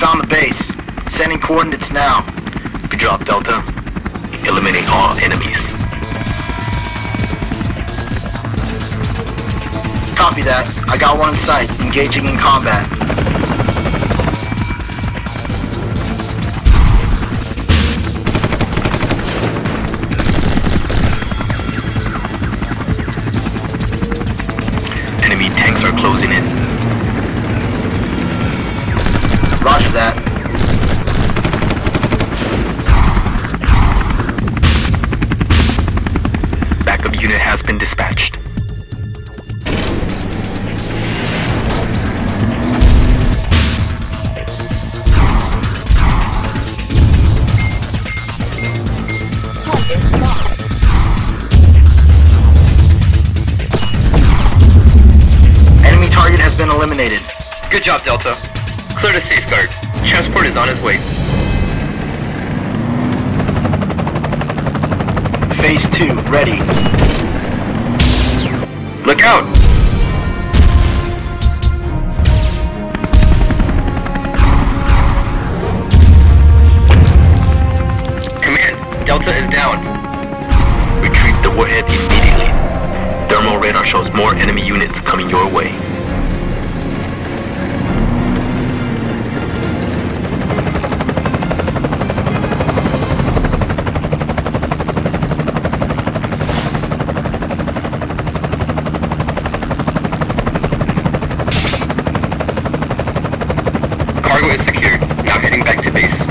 found the base. Sending coordinates now. Good job, Delta. Eliminate all enemies. Copy that. I got one in sight. Engaging in combat. Enemy tanks are closing in. Roger that. Backup unit has been dispatched. Enemy target has been eliminated. Good job, Delta. Clear the safeguard. Transport is on his way. Phase 2, ready. Look out! Command, Delta is down. Retrieve the warhead immediately. Thermal radar shows more enemy units coming your way. Cargo is secured. Now heading back to base.